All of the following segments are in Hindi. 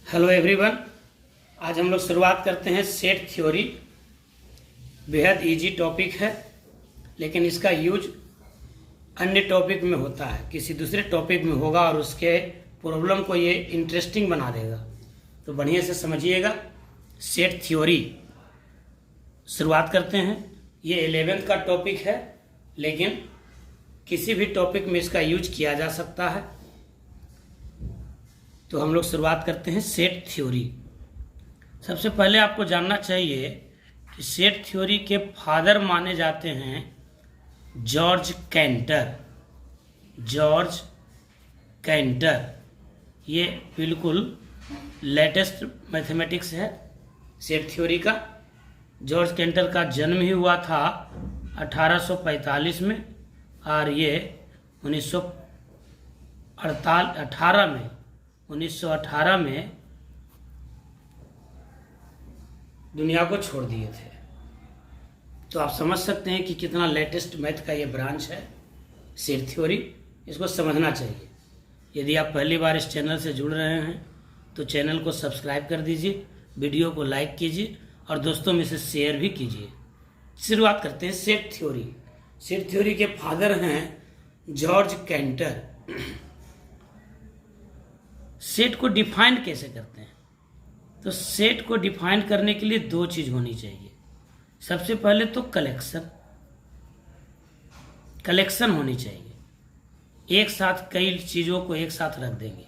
Hello everyone. आज हम लोग शुरुआत करते हैं सेट थ्योरी। बेहद इजी टॉपिक है, लेकिन इसका यूज अन्य टॉपिक में होता है, किसी दूसरे टॉपिक में होगा और उसके प्रॉब्लम को ये इंटरेस्टिंग बना देगा। तो बढ़िया से समझिएगा। सेट थ्योरी शुरुआत करते हैं। ये 11th का टॉपिक है, लेकिन किसी भी टॉपिक में इसका यूज किया जा सकता है। तो हम लोग शुरुआत करते हैं सेट थ्योरी। सबसे पहले आपको जानना चाहिए कि सेट थ्योरी के फादर माने जाते हैं जॉर्ज कैंटर। जॉर्ज कैंटर ये बिल्कुल लेटेस्ट मैथमेटिक्स है सेट थ्योरी का। जॉर्ज कैंटर का जन्म ही हुआ था 1845 में और ये 1918 में दुनिया को छोड़ दिए थे। तो आप समझ सकते हैं कि कितना लेटेस्ट मैथ का ये ब्रांच है सेट थ्योरी। इसको समझना चाहिए। यदि आप पहली बार इस चैनल से जुड़ रहे हैं तो चैनल को सब्सक्राइब कर दीजिए, वीडियो को लाइक कीजिए और दोस्तों में से शेयर भी कीजिए। शुरुआत करते हैं सेट थ्योरी। सेट थ्योरी के फादर हैं जॉर्ज कैंटर। सेट को डिफाइन कैसे करते हैं? तो सेट को डिफाइन करने के लिए दो चीज होनी चाहिए। सबसे पहले तो कलेक्शन होनी चाहिए। एक साथ कई चीजों को एक साथ रख देंगे,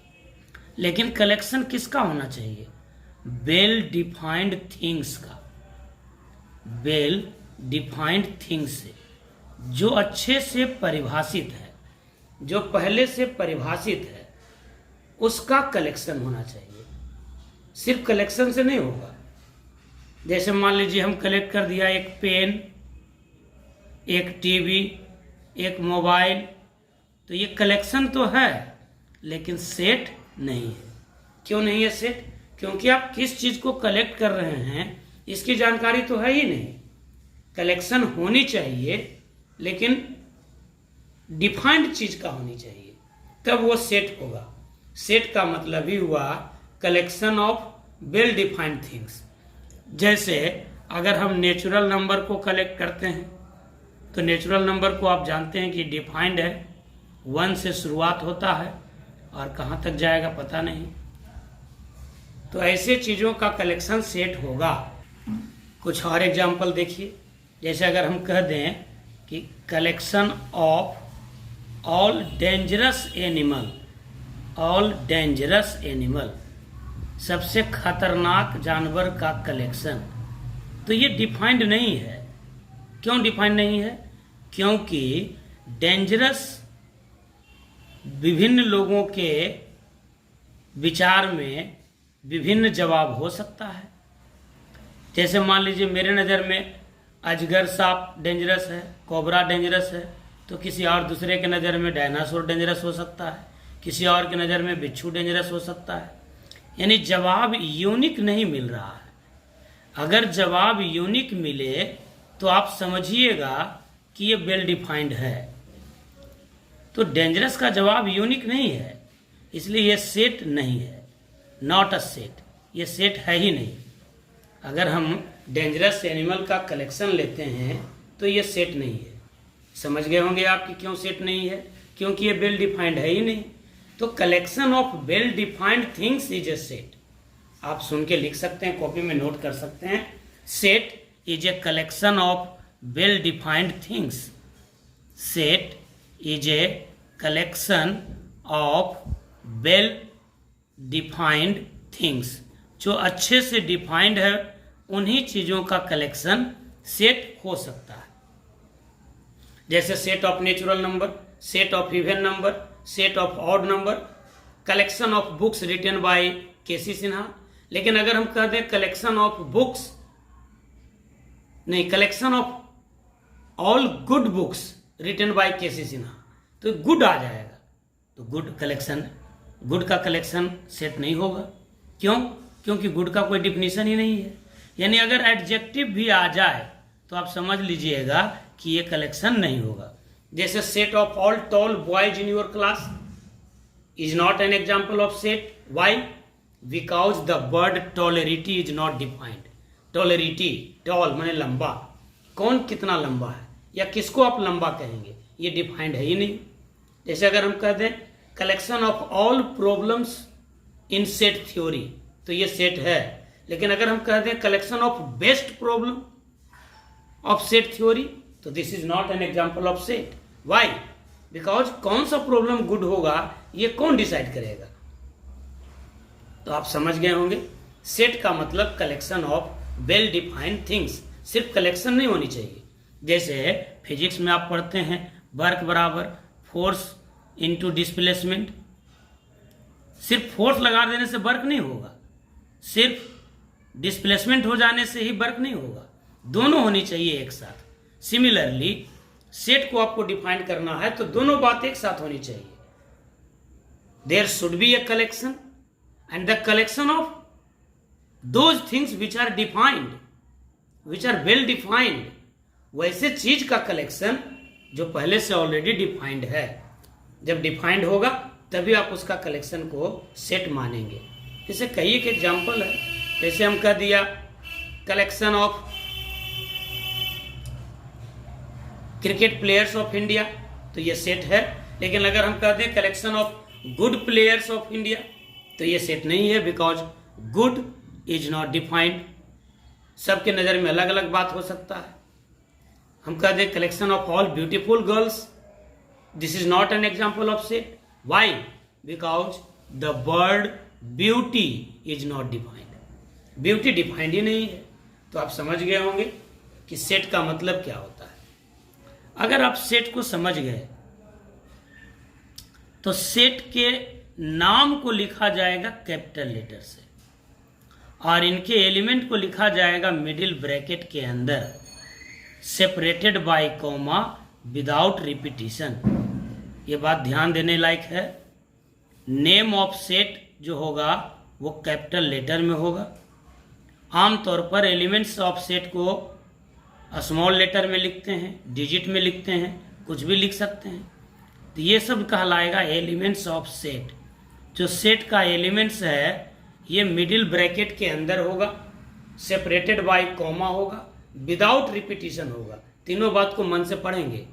लेकिन कलेक्शन किसका होना चाहिए? वेल डिफाइंड थिंग्स का। वेल डिफाइंड थिंग्स से, जो अच्छे से परिभाषित है, जो पहले से परिभाषित है, उसका कलेक्शन होना चाहिए। सिर्फ कलेक्शन से नहीं होगा। जैसे मान लीजिए हम कलेक्ट कर दिया एक पेन, एक टीवी, एक मोबाइल, तो ये कलेक्शन तो है, लेकिन सेट नहीं है। क्यों नहीं है सेट? क्योंकि आप किस चीज को कलेक्ट कर रहे हैं इसकी जानकारी तो है ही नहीं। कलेक्शन होनी चाहिए, लेकिन डिफाइंड चीज का होनी चाहिए, तब वो सेट होगा। सेट का मतलब ही हुआ collection of well defined things. जैसे अगर हम नेचुरल नंबर को कलेक्ट करते हैं तो नेचुरल नंबर को आप जानते हैं कि डिफाइंड है, 1 से शुरुआत होता है और कहाँ तक जाएगा पता नहीं। तो ऐसे चीज़ों का कलेक्शन सेट होगा। कुछ और एग्जाम्पल देखिए। जैसे अगर हम कह दें कि collection of all dangerous animal, सबसे खतरनाक जानवर का कलेक्शन, तो ये डिफाइंड नहीं है। क्यों डिफाइंड नहीं है? क्योंकि डेंजरस विभिन्न लोगों के विचार में विभिन्न जवाब हो सकता है। जैसे मान लीजिए मेरे नज़र में अजगर सांप डेंजरस है, कोबरा डेंजरस है, तो किसी और दूसरे के नज़र में डायनासोर डेंजरस हो सकता है, किसी और के नज़र में बिच्छू डेंजरस हो सकता है। यानी जवाब यूनिक नहीं मिल रहा है। अगर जवाब यूनिक मिले तो आप समझिएगा कि ये वेल डिफाइंड है। तो डेंजरस का जवाब यूनिक नहीं है, इसलिए ये सेट नहीं है। नॉट अ सेट, ये सेट है ही नहीं। अगर हम डेंजरस एनिमल का कलेक्शन लेते हैं तो ये सेट नहीं है। समझ गए होंगे आप कि क्यों सेट नहीं है? क्योंकि ये वेल डिफाइंड है ही नहीं। तो collection of well defined things is a set. आप सुन के लिख सकते हैं, कॉपी में नोट कर सकते हैं। Set is a collection of well defined things. Set is a collection of well defined things. जो अच्छे से डिफाइंड है उन्हीं चीजों का कलेक्शन सेट हो सकता है। जैसे set of natural number, set of even number, set of odd number, collection of books written by K C Sinha. लेकिन अगर हम कह दें कलेक्शन ऑफ बुक्स, नहीं, collection of all good books written by K C Sinha, तो गुड आ जाएगा। तो गुड का कलेक्शन सेट नहीं होगा। क्यों? क्योंकि गुड का कोई डिफिनीशन ही नहीं है। यानी अगर एडजेक्टिव भी आ जाए तो आप समझ लीजिएगा कि ये कलेक्शन नहीं होगा। जैसे set of all tall boys in your class is not an example of set. Why? Because the word tallerity is not defined. Tallerity, tall माने लंबा, कौन कितना लंबा है या किसको आप लंबा कहेंगे, ये डिफाइंड है ही नहीं। जैसे अगर हम कह दें collection of all problems in set theory, तो ये सेट है। लेकिन अगर हम कह दें collection of best problem of set theory, तो this is not an example of set. Why? Because कौन सा प्रॉब्लम गुड होगा ये कौन डिसाइड करेगा। तो आप समझ गए होंगे, सेट का मतलब collection of well defined things, सिर्फ कलेक्शन नहीं होनी चाहिए। जैसे फिजिक्स में आप पढ़ते हैं वर्क बराबर फोर्स इनटू डिस्प्लेसमेंट, सिर्फ फोर्स लगा देने से वर्क नहीं होगा, सिर्फ डिस्प्लेसमेंट हो जाने से ही वर्क नहीं होगा, दोनों होनी चाहिए एक साथ। सिमिलरली सेट को आपको डिफाइन करना है तो दोनों बात एक साथ होनी चाहिए। There should be a collection and the collection of those things which are defined, which are well defined, वैसे चीज का कलेक्शन जो पहले से ऑलरेडी डिफाइंड है। जब डिफाइंड होगा तभी आप उसका कलेक्शन को सेट मानेंगे। जैसे कई एक एग्जाम्पल है, जैसे हम कह दिया collection of cricket players of India, तो ये सेट है। लेकिन अगर हम कह दें collection of good players of India, तो ये सेट नहीं है, because good is not defined. सबके नज़र में अलग अलग बात हो सकता है। हम कह दें collection of all beautiful girls, this is not an example of set. Why? Because the word beauty is not defined, beauty defined ही नहीं है। तो आप समझ गए होंगे कि सेट का मतलब क्या होता है। अगर आप सेट को समझ गए तो सेट के नाम को लिखा जाएगा कैपिटल लेटर से और इनके एलिमेंट को लिखा जाएगा मिडिल ब्रैकेट के अंदर, separated by comma without repetition. ये बात ध्यान देने लायक है। नेम ऑफ सेट जो होगा वो कैपिटल लेटर में होगा। आमतौर पर एलिमेंट्स ऑफ सेट को स्मॉल लेटर में लिखते हैं, डिजिट में लिखते हैं, कुछ भी लिख सकते हैं। तो ये सब कहलाएगा एलिमेंट्स ऑफ सेट। जो सेट का एलिमेंट्स है ये मिडिल ब्रैकेट के अंदर होगा, सेपरेटेड बाय कॉमा होगा, विदाउट रिपीटिशन होगा। तीनों बात को मन से पढ़ेंगे।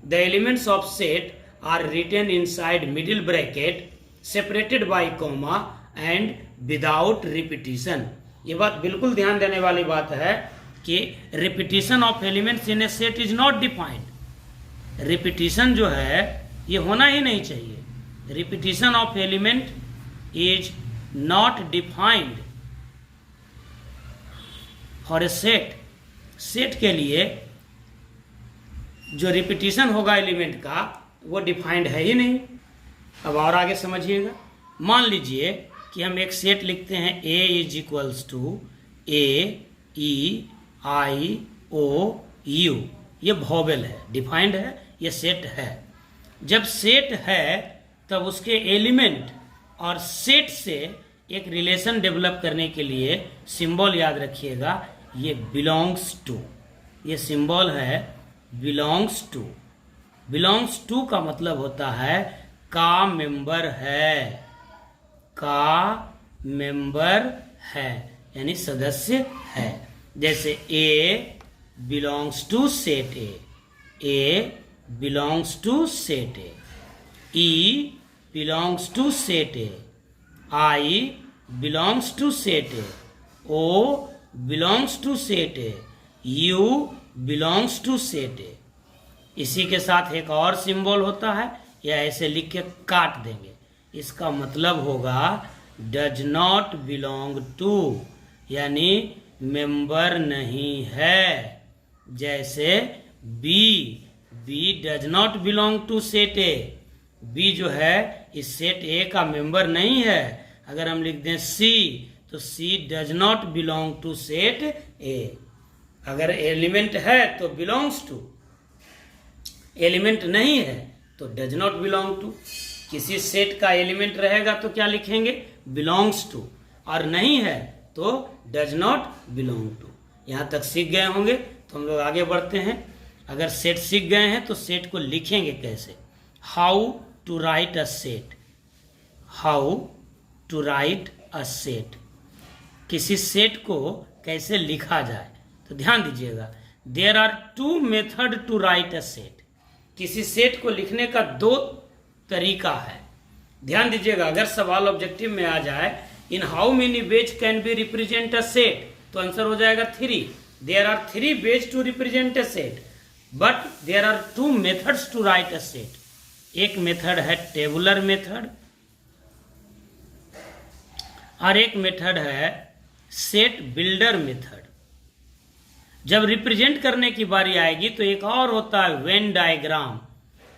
The elements of set are written inside middle bracket, separated by comma and without repetition. ये बात बिल्कुल ध्यान देने वाली बात है कि repetition of elements in a set is not defined. Repetition जो है ये होना ही नहीं चाहिए। Repetition of element is not defined for a set. Set के लिए जो रिपीटिशन होगा एलिमेंट का वो डिफाइंड है ही नहीं। अब और आगे समझिएगा। मान लीजिए कि हम एक सेट लिखते हैं A is equals to A E I O U, ये वॉवेल है, डिफाइंड है, ये सेट है। जब सेट है तब उसके एलिमेंट और सेट से एक रिलेशन डेवलप करने के लिए सिंबल याद रखिएगा, ये बिलोंग्स टू। ये सिंबल है बिलोंग्स टू। बिलोंग्स टू का मतलब होता है का मेंबर है, का मेंबर है यानी सदस्य है। जैसे A belongs to set A, A belongs to set A, E belongs to set A, I belongs to set A, O belongs to set A, U belongs to set A। इसी के साथ एक और सिंबल होता है, या ऐसे लिख के काट देंगे। इसका मतलब होगा डज नॉट बिलोंग टू, यानी मेंबर नहीं है। जैसे B does not belong to set A, B जो है इस सेट ए का मेंबर नहीं है। अगर हम लिख दें सी तो C does not belong to set A. अगर एलिमेंट है तो बिलोंग्स टू, एलिमेंट नहीं है तो डज नॉट बिलोंग टू। किसी सेट का एलिमेंट रहेगा तो क्या लिखेंगे, बिलोंग्स टू, और नहीं है तो डज नॉट बिलोंग टू। यहाँ तक सीख गए होंगे तो हम लोग आगे बढ़ते हैं। अगर सेट सीख गए हैं तो सेट को लिखेंगे कैसे। How to write a set, how to write a set. किसी सेट को कैसे लिखा जाए, तो ध्यान दीजिएगा, there are two method to write a set. किसी सेट को लिखने का दो तरीका है। ध्यान दीजिएगा, अगर सवाल ऑब्जेक्टिव में आ जाए in how many ways can be represent a set, तो आंसर हो जाएगा 3। There are 3 ways to represent a set, but there are 2 methods to write a set. एक मेथड है टेबुलर मेथड और एक मेथड है सेट बिल्डर मेथड। जब रिप्रेजेंट करने की बारी आएगी तो एक और होता है Venn diagram,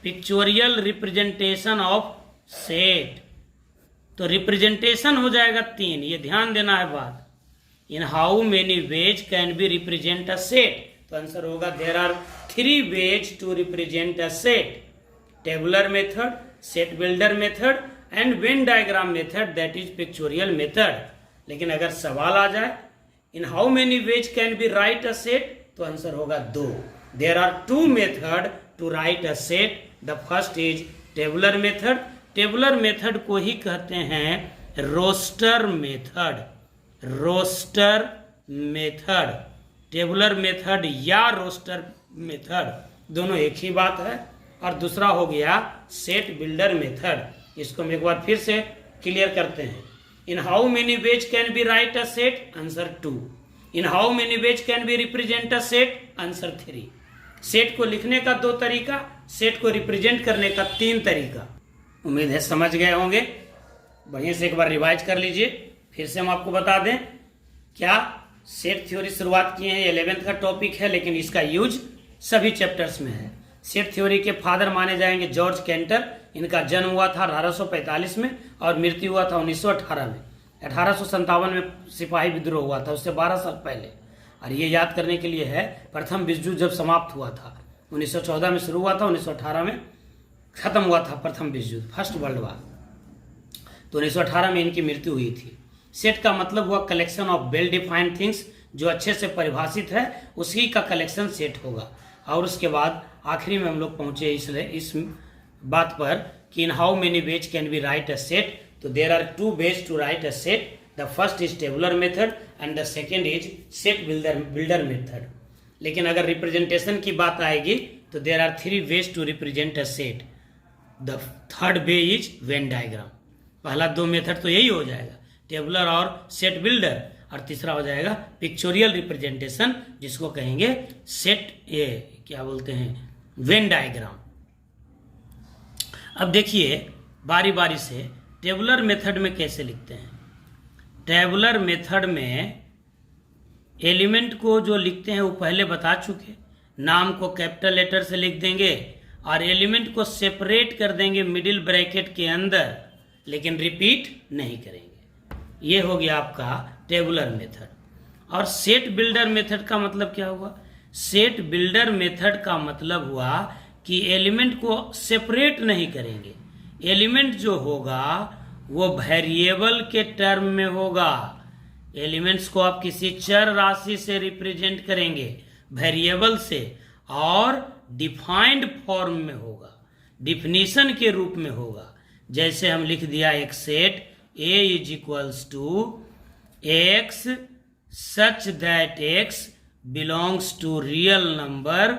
pictorial representation of set. तो रिप्रेजेंटेशन हो जाएगा 3, ये ध्यान देना है बात। In how many ways can be represent a set, तो आंसर होगा there are 3 ways to represent a set, tabular method, set builder method and Venn diagram method, that is pictorial method. लेकिन अगर सवाल आ जाए in how many ways can be write a set, तो आंसर होगा 2। There are 2 method to write a set, the first is tabular method. Tabular method को ही कहते हैं roster method. Roster method, tabular method या रोस्टर मेथड दोनों एक ही बात है। और दूसरा हो गया सेट बिल्डर मेथड। इसको हम एक बार फिर से क्लियर करते हैं। इन how many ways can be write a set, answer 2। In how many ways can be represent a set, answer 3। Set को लिखने का 2 तरीका, सेट को रिप्रेजेंट करने का 3 तरीका। उम्मीद है समझ गए होंगे। बढ़िया से एक बार रिवाइज कर लीजिए। फिर से हम आपको बता दें, क्या सेट थ्योरी शुरुआत किए हैं, 11th का टॉपिक है, लेकिन इसका यूज सभी चैप्टर्स में है। सेट थ्योरी के फादर माने जाएंगे जॉर्ज कैंटर। इनका जन्म हुआ था 1845 में और मृत्यु हुआ था 1918 में। 1857 में सिपाही विद्रोह हुआ था, उससे 12 साल पहले। और ये याद करने के लिए है, प्रथम विश्व युद्ध जब समाप्त हुआ था 1914 में शुरू हुआ था, 1918 में खत्म हुआ था प्रथम विश्व युद्ध, फर्स्ट वर्ल्ड वार। तो 1918 में इनकी मृत्यु हुई थी। सेट का मतलब हुआ collection of well defined things, जो अच्छे से परिभाषित है उसी का कलेक्शन सेट होगा। और उसके बाद आखिरी में हम लोग पहुंचे इस बात पर कि in how many ways can be write a set, तो there are 2 ways to write a set, the first is tabular method and the second is set builder method. लेकिन अगर रिप्रेजेंटेशन की बात आएगी तो there are 3 ways to represent a set, the third way is Venn diagram. पहला 2 मेथड तो यही हो जाएगा, टेबुलर और सेट बिल्डर, और तीसरा हो जाएगा पिक्चोरियल रिप्रेजेंटेशन, जिसको कहेंगे सेट क्या बोलते हैं, वेन डायग्राम। अब देखिए बारी बारी से टेबुलर मेथड में कैसे लिखते हैं। टेबुलर मेथड में एलिमेंट को जो लिखते हैं वो पहले बता चुके, नाम को कैपिटल लेटर से लिख देंगे और एलिमेंट को सेपरेट कर देंगे मिडिल ब्रैकेट के अंदर, लेकिन रिपीट नहीं करेंगे। ये हो गया आपका टेबुलर मेथड। और सेट बिल्डर मेथड का मतलब क्या हुआ? सेट बिल्डर मेथड का मतलब हुआ कि एलिमेंट को सेपरेट नहीं करेंगे। एलिमेंट जो होगा वो वेरिएबल के टर्म में होगा। एलिमेंट्स को आप किसी चर राशि से रिप्रेजेंट करेंगे, वेरिएबल से, और डिफाइंड फॉर्म में होगा, डिफिनीशन के रूप में होगा। जैसे हम लिख दिया एक set A is equals to x such that x belongs to real number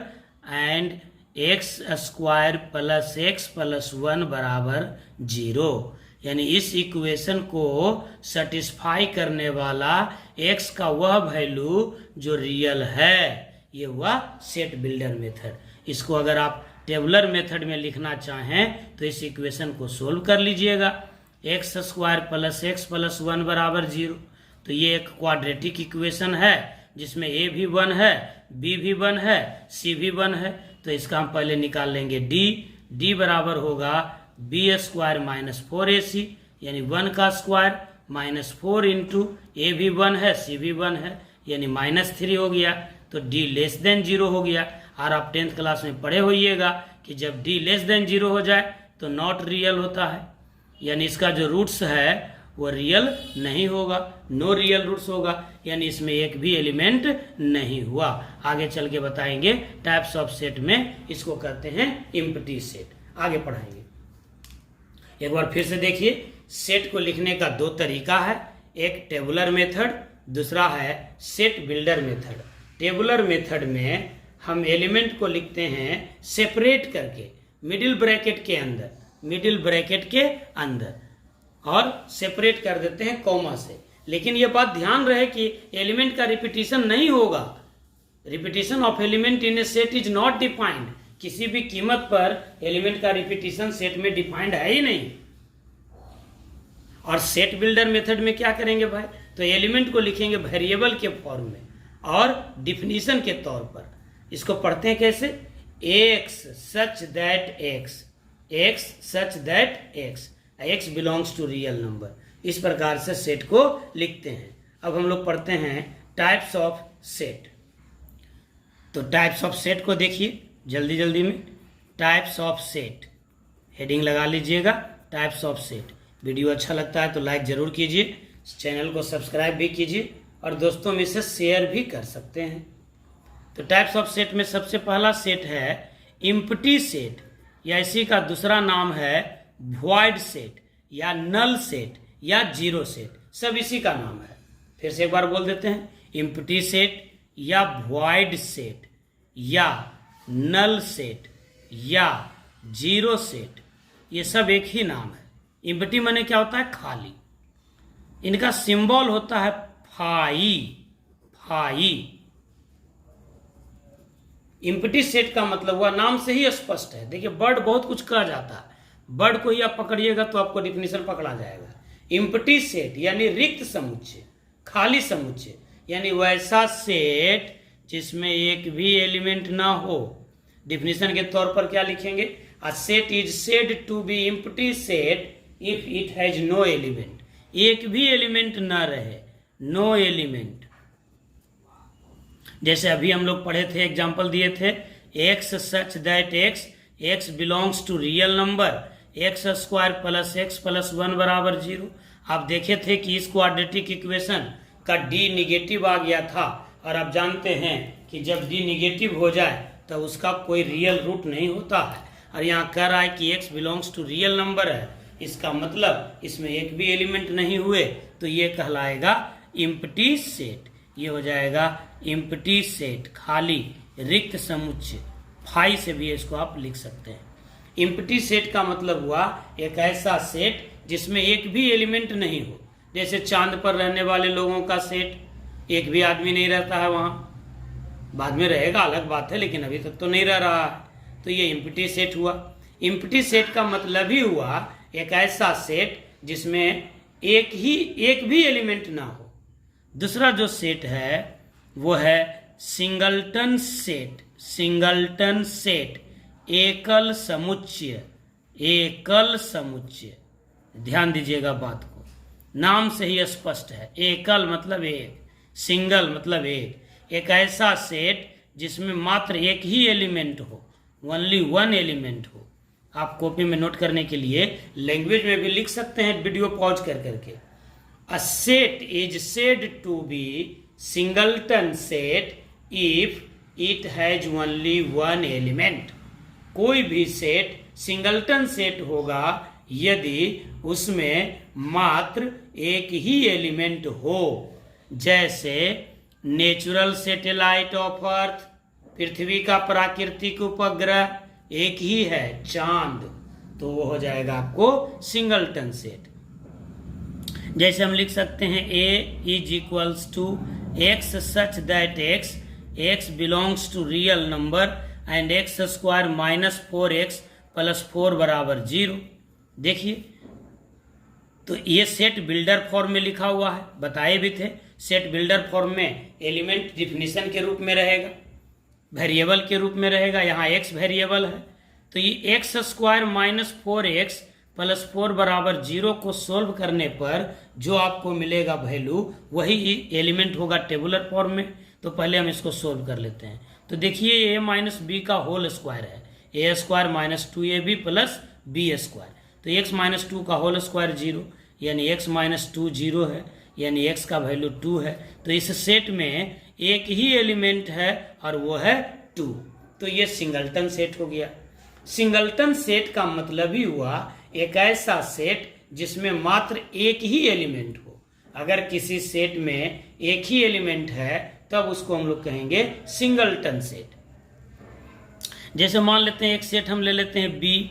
and x square plus x plus 1 बराबर 0। यानी इस इक्वेशन को सेटिस्फाई करने वाला एक्स का वह वैल्यू जो रियल है, ये हुआ सेट बिल्डर मेथड। इसको अगर आप टेबुलर मेथड में लिखना चाहें तो इस इक्वेशन को सोल्व कर लीजिएगा, x square plus x plus 1 बराबर 0। तो ये एक क्वाड्रेटिक इक्वेशन है जिसमें ए भी 1 है, बी भी 1 है, सी भी 1 है। तो इसका हम पहले निकाल लेंगे डी बराबर होगा बी स्क्वायर माइनस 4ac, यानी 1 का स्क्वायर माइनस 4 इंटू ए भी 1 है, सी भी 1 है, यानी -3 हो गया। तो डी लेस देन 0 हो गया। और आप 10th क्लास में पढ़े होइएगा कि जब डी लेस देन 0 हो जाए तो नॉट रियल होता है, यानी इसका जो रूट्स है वो रियल नहीं होगा, नो रियल रूट्स होगा, यानी इसमें एक भी एलिमेंट नहीं हुआ। आगे चल के बताएंगे टाइप्स ऑफ सेट में इसको कहते हैं एम्प्टी सेट, आगे पढ़ाएंगे। एक बार फिर से देखिए, सेट को लिखने का 2 तरीका है। एक टेबुलर मेथड, दूसरा है set builder method. Tabular method में हम एलिमेंट को लिखते हैं सेपरेट करके मिडिल ब्रैकेट के अंदर और सेपरेट कर देते हैं कॉमा से। लेकिन यह बात ध्यान रहे कि एलिमेंट का रिपीटिशन नहीं होगा। Repetition of element in a set is not defined. किसी भी कीमत पर एलिमेंट का रिपीटिशन सेट में डिफाइंड है ही नहीं। और सेट बिल्डर मेथड में क्या करेंगे भाई, तो एलिमेंट को लिखेंगे वेरिएबल के फॉर्म में और डिफिनीशन के तौर पर। इसको पढ़ते हैं कैसे, x such that x such that x belongs to real number. इस प्रकार से सेट को लिखते हैं। अब हम लोग पढ़ते हैं टाइप्स ऑफ सेट। तो टाइप्स ऑफ सेट को देखिए जल्दी जल्दी में। टाइप्स ऑफ सेट हेडिंग लगा लीजिएगा, टाइप्स ऑफ सेट। वीडियो अच्छा लगता है तो लाइक जरूर कीजिए, चैनल को सब्सक्राइब भी कीजिए और दोस्तों में से शेयर भी कर सकते हैं। तो टाइप्स ऑफ सेट में सबसे पहला सेट है इम्प्टी सेट, या इसी का दूसरा नाम है वॉइड सेट या नल सेट या जीरो सेट, सब इसी का नाम है। फिर से एक बार बोल देते हैं, इम्प्टी सेट या वॉइड सेट या नल सेट या जीरो सेट, ये सब एक ही नाम है। इम्प्टी माने क्या होता है, खाली। इनका सिंबल होता है फाई। इम्प्टी सेट का मतलब हुआ, नाम से ही स्पष्ट है। देखिए वर्ड बहुत कुछ कहा जाता है, वर्ड को ही आप पकड़िएगा तो आपको डिफिनीशन पकड़ा जाएगा। इम्प्टी सेट यानी रिक्त समुच्चय, खाली समुच्चय, यानी वैसा सेट जिसमें एक भी एलिमेंट ना हो। डिफिनीशन के तौर पर क्या लिखेंगे, a set is said to be empty set if it has no element. एक भी एलिमेंट ना रहे, नो एलिमेंट। जैसे अभी हम लोग पढ़े थे, एग्जाम्पल दिए थे, x such that x belongs to real number, x² plus x plus 1 बराबर 0। आप देखे थे कि इस क्वाड्रेटिक इक्वेशन का d निगेटिव आ गया था, और आप जानते हैं कि जब d निगेटिव हो जाए तो उसका कोई रियल रूट नहीं होता है। और यहाँ कह रहा है कि x belongs to real number है, इसका मतलब इसमें एक भी एलिमेंट नहीं हुए, तो ये कहलाएगा इम्प्टी सेट। ये हो जाएगा इम्प्टी सेट, खाली रिक्त समुच्चय। फाई से भी इसको आप लिख सकते हैं। इम्प्टी सेट का मतलब हुआ एक ऐसा सेट जिसमें एक भी एलिमेंट नहीं हो। जैसे चांद पर रहने वाले लोगों का सेट, एक भी आदमी नहीं रहता है वहाँ, बाद में रहेगा अलग बात है, लेकिन अभी तक तो नहीं रह रहा है, तो ये इम्प्टी सेट हुआ। इम्प्टी सेट का मतलब ही हुआ एक ऐसा सेट जिसमें एक भी एलिमेंट ना हो। दूसरा जो सेट है वो है सिंगलटन सेट। सिंगलटन सेट, एकल समुच्चय। ध्यान दीजिएगा बात को, नाम से ही स्पष्ट है। एकल मतलब एक, सिंगल मतलब एक ऐसा सेट जिसमें मात्र एक ही एलिमेंट हो, ओनली वन एलिमेंट हो। आप कॉपी में नोट करने के लिए लैंग्वेज में भी लिख सकते हैं, वीडियो पॉज कर करके। A set is said to be singleton set if it has only one element। कोई भी सेट सिंगलटन सेट होगा यदि उसमें मात्र एक ही एलिमेंट हो। जैसे नेचुरल सैटेलाइट ऑफ अर्थ, पृथ्वी का प्राकृतिक उपग्रह एक ही है, चांद, तो वो हो जाएगा आपको सिंगलटन सेट। जैसे हम लिख सकते हैं a is equals to x such that x belongs to real number and x² minus 4x plus 4 बराबर 0। देखिए, तो ये सेट बिल्डर फॉर्म में लिखा हुआ है, बताए भी थे। सेट बिल्डर फॉर्म में एलिमेंट डिफिनीशन के रूप में रहेगा, वेरिएबल के रूप में रहेगा। यहाँ x वेरिएबल है, तो ये x² माइनस 4x प्लस 4 बराबर 0 को सोल्व करने पर जो आपको मिलेगा वैल्यू, वही एलिमेंट होगा टेबुलर फॉर्म में। तो पहले हम इसको सोल्व कर लेते हैं। तो देखिए a माइनस बी का होल स्क्वायर है, a² minus 2ab plus b²। तो x माइनस 2 का होल स्क्वायर 0, यानी x माइनस 2 0 है, यानी x का वैल्यू 2 है। तो इस सेट में एक ही एलिमेंट है और वो है 2, तो ये सिंगलटन सेट हो गया। सिंगलटन सेट का मतलब ही हुआ एक ऐसा सेट जिसमें मात्र एक ही एलिमेंट हो। अगर किसी सेट में एक ही एलिमेंट है तब उसको हम लोग कहेंगे सिंगलटन सेट। जैसे मान लेते हैं एक सेट हम ले लेते हैं B,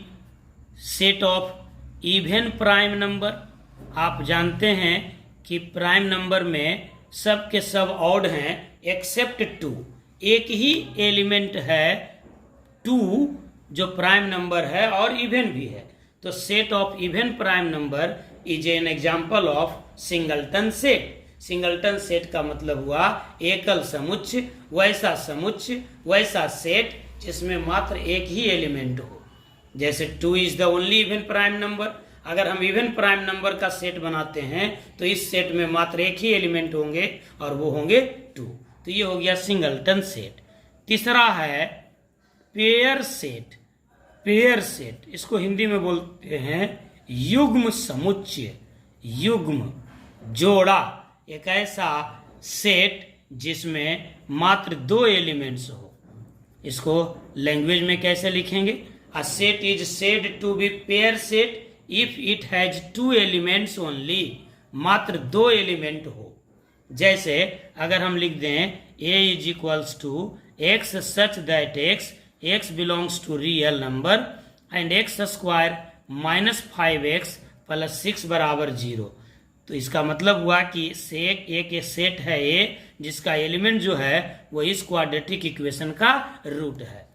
set of even prime number. आप जानते हैं कि प्राइम नंबर में सब के सब ऑड हैं एक्सेप्ट 2। एक ही एलिमेंट है 2 जो प्राइम नंबर है और इवन भी है, तो set of even prime number is an example of singleton set. Singleton set का मतलब हुआ एकल समुच्चय, वैसा समुच्चय, वैसा सेट जिसमें मात्र एक ही एलिमेंट हो। जैसे 2 is the only even prime number. अगर हम इवन प्राइम नंबर का सेट बनाते हैं तो इस सेट में मात्र एक ही एलिमेंट होंगे और वो होंगे 2। तो ये हो गया सिंगलटन सेट। तीसरा है पेयर सेट। पेयर सेट इसको हिंदी में बोलते हैं युग्म समुच्चय, युग्म जोड़ा। एक ऐसा सेट जिसमें मात्र 2 एलिमेंट्स हो। इसको लैंग्वेज में कैसे लिखेंगे? A set is said to be pair set if it has 2 elements only. मात्र 2 एलिमेंट हो। जैसे अगर हम लिख दें a is equals to x such that x belongs to real number and x square minus 5x plus 6 बराबर 0, तो इसका मतलब हुआ कि एक सेट है a जिसका एलिमेंट जो है वो इस क्वाड्रेटिक इक्वेशन का रूट है।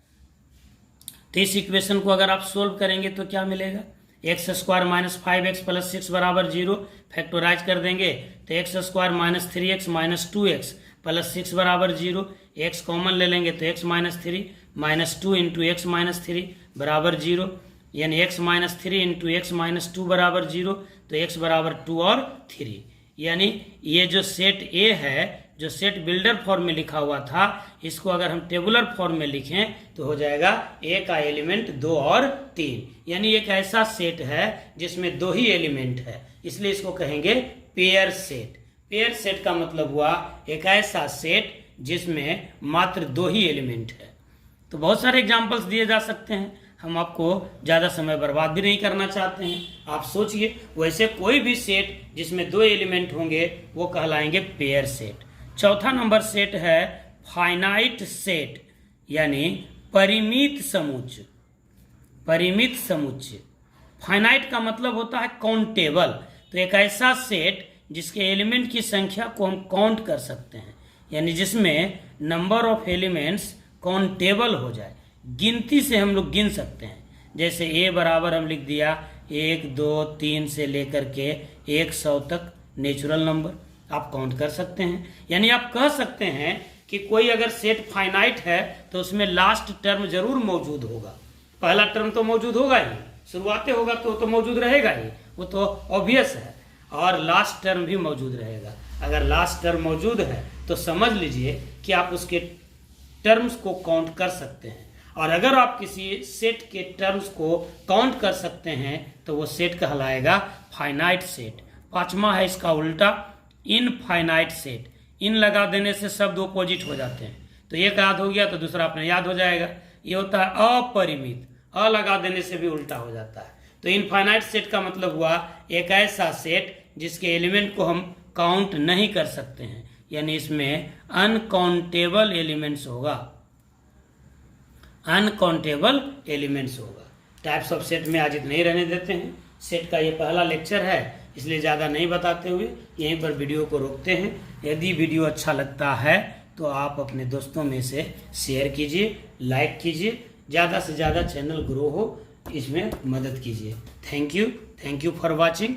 तो इस इक्वेशन को अगर आप सोल्व करेंगे तो क्या मिलेगा? X square minus 5x plus 6 बराबर 0, फैक्टोराइज कर देंगे तो x square minus 3x minus 2x plus 6 बराबर 0। x कॉमन ले लेंगे तो x minus 3 minus 2 into x minus 3 बराबर 0, यानी x minus 3 into x minus 2 बराबर 0, तो x बराबर 2 और 3। यानी ये जो सेट A है, जो सेट बिल्डर फॉर्म में लिखा हुआ था, इसको अगर हम टेबुलर फॉर्म में लिखें तो हो जाएगा A का एलिमेंट 2 और 3। यानी एक ऐसा सेट है जिसमें 2 ही एलिमेंट है, इसलिए इसको कहेंगे पेयर सेट। पेयर सेट का मतलब हुआ एक ऐसा सेट जिसमें मात्र 2 ही एलिमेंट है। तो बहुत सारे एग्जाम्पल्स दिए जा सकते हैं, हम आपको ज़्यादा समय बर्बाद भी नहीं करना चाहते हैं। आप सोचिए, वैसे कोई भी सेट जिसमें 2 एलिमेंट होंगे वो कहलाएंगे पेयर सेट। चौथा नंबर सेट है फाइनाइट सेट, यानी परिमित समुच्चय। परिमित समुच्चय, फाइनाइट का मतलब होता है काउंटेबल। तो एक ऐसा सेट जिसके एलिमेंट की संख्या को हम काउंट कर सकते हैं, यानी जिसमें नंबर ऑफ एलिमेंट्स काउंटेबल हो जाए, गिनती से हम लोग गिन सकते हैं। जैसे a बराबर हम लिख दिया 1 2 3 से लेकर के 100 तक नेचुरल नंबर आप काउंट कर सकते हैं। यानी आप कह सकते हैं कि कोई अगर सेट फाइनाइट है तो उसमें लास्ट टर्म जरूर मौजूद होगा। पहला टर्म तो मौजूद होगा ही, शुरुआते होगा तो मौजूद रहेगा ही, वो तो ऑब्वियस है, और लास्ट टर्म भी मौजूद रहेगा। अगर लास्ट टर्म मौजूद है तो समझ लीजिए कि आप उसके टर्म्स को काउंट कर सकते हैं। और अगर आप किसी सेट के टर्म्स को काउंट कर सकते हैं तो वो सेट कहलाएगा फाइनाइट सेट। पांचवा है इसका उल्टा, इनफाइनाइट सेट। इन लगा देने से शब्द ऑपोजिट हो जाते हैं, तो एक याद हो गया तो दूसरा अपने याद हो जाएगा। ये होता है अपरिमित, अ लगा देने से भी उल्टा हो जाता है। तो इनफाइनाइट सेट का मतलब हुआ एक ऐसा सेट जिसके एलिमेंट को हम काउंट नहीं कर सकते हैं, यानी इसमें अनकाउंटेबल एलिमेंट्स होगा, अनकाउंटेबल एलिमेंट्स होगा। टाइप्स ऑफ सेट में आज इतना ही रहने देते हैं। सेट का ये पहला लेक्चर है, इसलिए ज़्यादा नहीं बताते हुए यहीं पर वीडियो को रोकते हैं। यदि वीडियो अच्छा लगता है तो आप अपने दोस्तों में से शेयर कीजिए, लाइक कीजिए, ज़्यादा से ज़्यादा चैनल ग्रो हो इसमें मदद कीजिए। Thank you for watching.